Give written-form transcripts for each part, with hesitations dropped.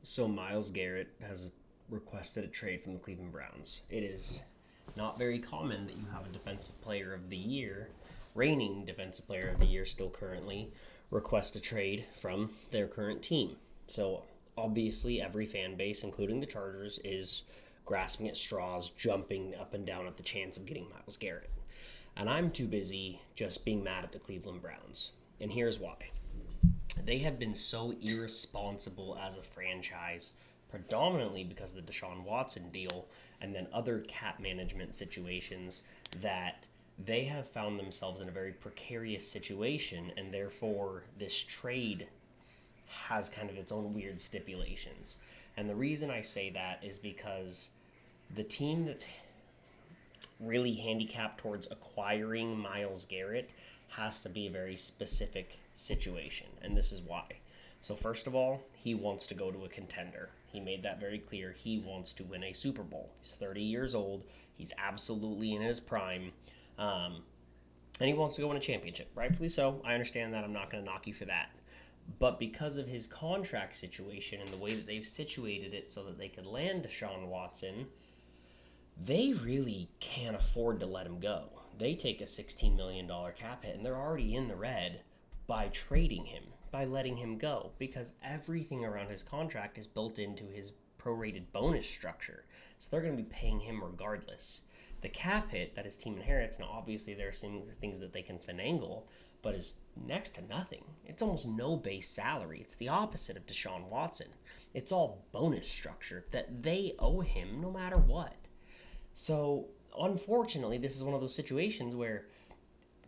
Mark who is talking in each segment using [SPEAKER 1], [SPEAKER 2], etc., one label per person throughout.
[SPEAKER 1] So Myles Garrett has requested a trade from the Cleveland Browns. It is not very common that you have a defensive player of the year, reigning defensive player of the year still currently, request a trade from their current team. So obviously every fan base, including the Chargers, is grasping at straws, jumping up and down at the chance of getting Myles Garrett. And I'm too busy just being mad at the Cleveland Browns. And here's why. They have been so irresponsible as a franchise, predominantly because of the Deshaun Watson deal and then other cap management situations, that they have found themselves in a very precarious situation, and therefore this trade has kind of its own weird stipulations. And the reason I say that is because the team that's really handicapped towards acquiring Myles Garrett has to be a very specific situation, and this is why. So first of all, he wants to go to a contender. He made that very clear. He wants to win a Super Bowl. He's 30 years old. He's absolutely in his prime. And he wants to go win a championship. Rightfully so. I understand that. I'm not going to knock you for that. But because of his contract situation and the way that they've situated it so that they could land Deshaun Watson, they really can't afford to let him go. They take a $16 million cap hit, and they're already in the red by trading him, by letting him go, because everything around his contract is built into his prorated bonus structure. So they're going to be paying him regardless. The cap hit that his team inherits, now obviously there are some things that they can finagle, but is next to nothing. It's almost no base salary. It's the opposite of Deshaun Watson. It's all bonus structure that they owe him no matter what. So, unfortunately, this is one of those situations where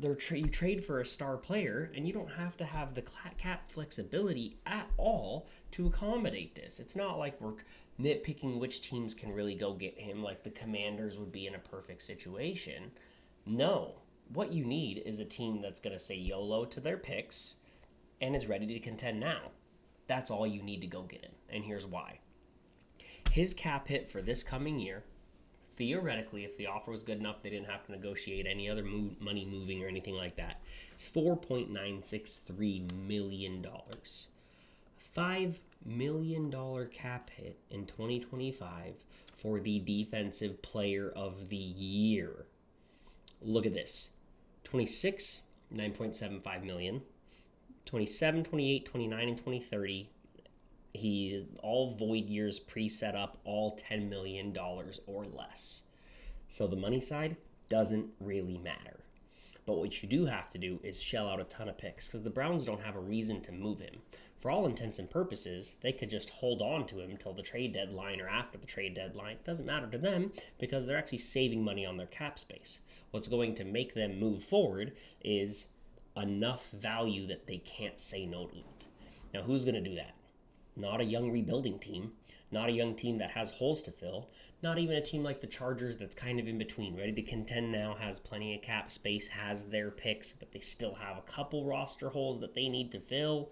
[SPEAKER 1] you trade for a star player, and you don't have to have the cap flexibility at all to accommodate this. It's not like we're nitpicking which teams can really go get him, like the Commanders would be in a perfect situation. No. What you need is a team that's going to say YOLO to their picks and is ready to contend now. That's all you need to go get him, and here's why. His cap hit for this coming year, theoretically, if the offer was good enough, they didn't have to negotiate any other money moving or anything like that, it's $4.963 million. $5 million cap hit in 2025 for the Defensive Player of the Year. Look at this. 26, $9.75 million. 27, 28, 29, and 2030. All void years pre-set up, all $10 million or less. So the money side doesn't really matter. But what you do have to do is shell out a ton of picks, because the Browns don't have a reason to move him. For all intents and purposes, they could just hold on to him until the trade deadline or after the trade deadline. It doesn't matter to them because they're actually saving money on their cap space. What's going to make them move forward is enough value that they can't say no to it. Now, who's going to do that? Not a young rebuilding team, not a young team that has holes to fill, not even a team like the Chargers that's kind of in between, ready to contend now, has plenty of cap space, has their picks, but they still have a couple roster holes that they need to fill.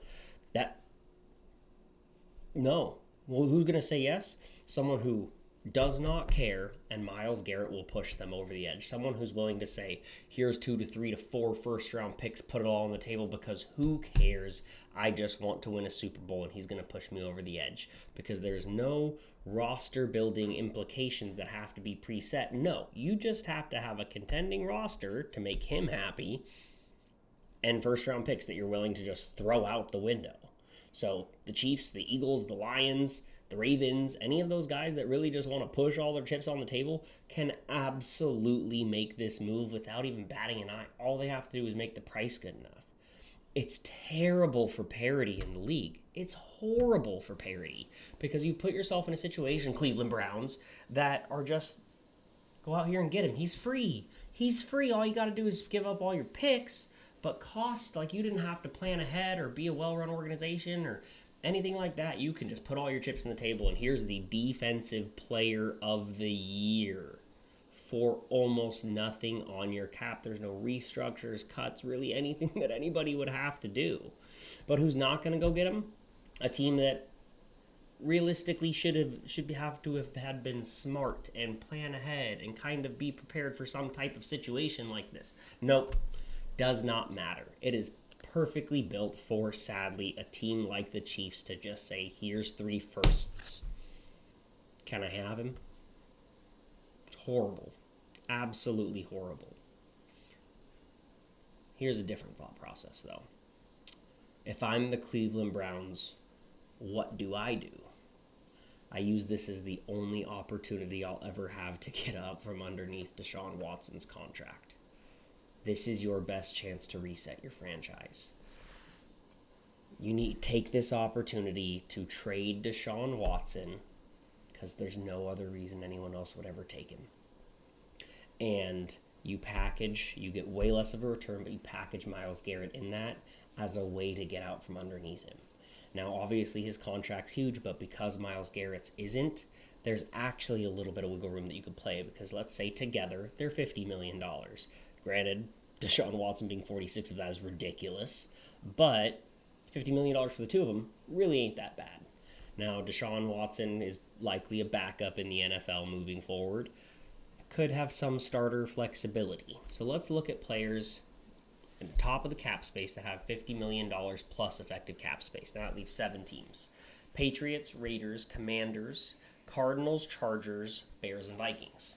[SPEAKER 1] No. Well, who's going to say yes? Someone who does not care, and Myles Garrett will push them over the edge. Someone who's willing to say, here's 2 to 3 to 4 first-round picks, put it all on the table, because who cares? I just want to win a Super Bowl, and he's going to push me over the edge. Because there's no roster-building implications that have to be preset. No, you just have to have a contending roster to make him happy, and first-round picks that you're willing to just throw out the window. So the Chiefs, the Eagles, the Lions, the Ravens, any of those guys that really just want to push all their chips on the table can absolutely make this move without even batting an eye. All they have to do is make the price good enough. It's terrible for parity in the league. It's horrible for parity because you put yourself in a situation, Cleveland Browns, that are just go out here and get him. He's free. He's free. All you got to do is give up all your picks, but cost, like you didn't have to plan ahead or be a well-run organization or anything like that. You can just put all your chips on the table, and here's the Defensive Player of the Year for almost nothing on your cap. There's no restructures, cuts, really anything that anybody would have to do. But who's not going to go get him? A team that realistically should have been smart and plan ahead and kind of be prepared for some type of situation like this. Nope. Does not matter. It is perfectly built for, sadly, a team like the Chiefs to just say, here's 3 firsts. Can I have him? Horrible. Absolutely horrible. Here's a different thought process, though. If I'm the Cleveland Browns, what do? I use this as the only opportunity I'll ever have to get up from underneath Deshaun Watson's contract. This is your best chance to reset your franchise. You need to take this opportunity to trade Deshaun Watson because there's no other reason anyone else would ever take him. And you get way less of a return, but you package Myles Garrett in that as a way to get out from underneath him. Now, obviously, his contract's huge, but because Myles Garrett's isn't, there's actually a little bit of wiggle room that you could play because let's say together they're $50 million. Granted, Deshaun Watson being 46 of that is ridiculous, but $50 million for the two of them really ain't that bad. Now, Deshaun Watson is likely a backup in the NFL moving forward. Could have some starter flexibility. So let's look at players at the top of the cap space that have $50 million plus effective cap space. Now that leaves 7 teams. Patriots, Raiders, Commanders, Cardinals, Chargers, Bears, and Vikings.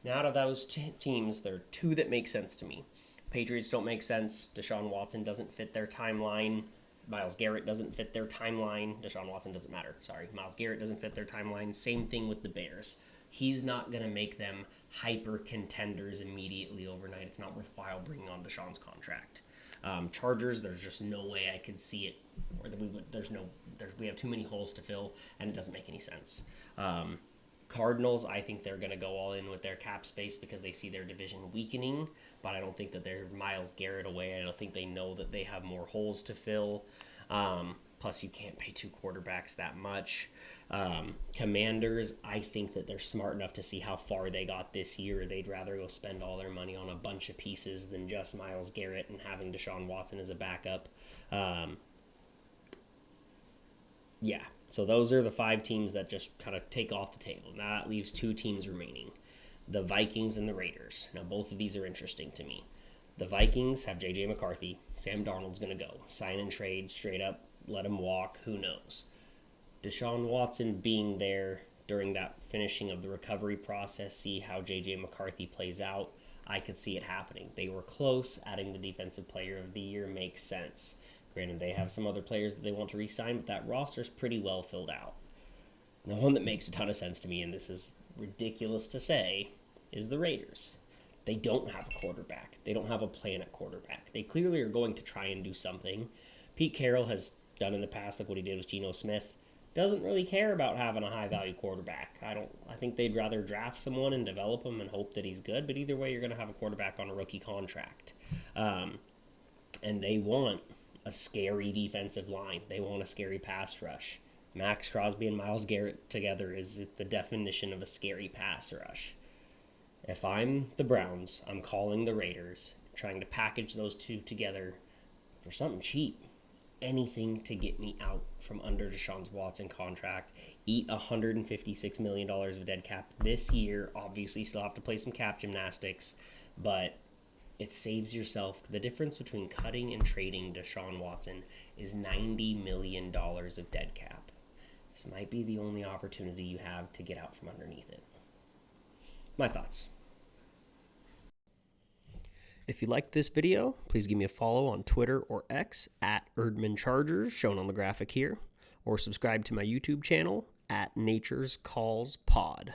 [SPEAKER 1] Now out of those teams, there are 2 that make sense to me. Patriots don't make sense. Deshaun Watson doesn't fit their timeline. Myles Garrett doesn't fit their timeline. Deshaun Watson doesn't matter. Sorry. Myles Garrett doesn't fit their timeline. Same thing with the Bears. He's not going to make them hyper contenders immediately overnight. It's not worthwhile bringing on Deshaun's contract. Chargers, there's just no way I could see it. Or that we have too many holes to fill, and it doesn't make any sense. Cardinals, I think they're going to go all in with their cap space because they see their division weakening, but I don't think that they're Myles Garrett away. I don't think they know that they have more holes to fill. Plus, you can't pay 2 quarterbacks that much. Commanders, I think that they're smart enough to see how far they got this year. They'd rather go spend all their money on a bunch of pieces than just Myles Garrett and having Deshaun Watson as a backup. So those are the 5 teams that just kind of take off the table. Now that leaves 2 teams remaining, the Vikings and the Raiders. Now both of these are interesting to me. The Vikings have J.J. McCarthy. Sam Darnold's going to go. Sign and trade straight up. Let him walk. Who knows? Deshaun Watson being there during that finishing of the recovery process, see how J.J. McCarthy plays out. I could see it happening. They were close. Adding the Defensive Player of the Year makes sense. Granted, they have some other players that they want to re-sign, but that roster's pretty well filled out. The one that makes a ton of sense to me, and this is ridiculous to say, is the Raiders. They don't have a quarterback. They don't have a plan at quarterback. They clearly are going to try and do something. Pete Carroll has done in the past, like what he did with Geno Smith, doesn't really care about having a high-value quarterback. I think they'd rather draft someone and develop him and hope that he's good, but either way, you're going to have a quarterback on a rookie contract. And they want a scary defensive line. They want a scary pass rush. Max Crosby and Myles Garrett together is the definition of a scary pass rush. If I'm the Browns, I'm calling the Raiders, trying to package those 2 together for something cheap. Anything to get me out from under Deshaun Watson contract. Eat $156 million of dead cap this year. Obviously, still have to play some cap gymnastics, but it saves yourself. The difference between cutting and trading Deshaun Watson is $90 million of dead cap. This might be the only opportunity you have to get out from underneath it. My thoughts. If you liked this video, please give me a follow on Twitter or X at Erdman Chargers, shown on the graphic here, or subscribe to my YouTube channel at Nature's Calls Pod.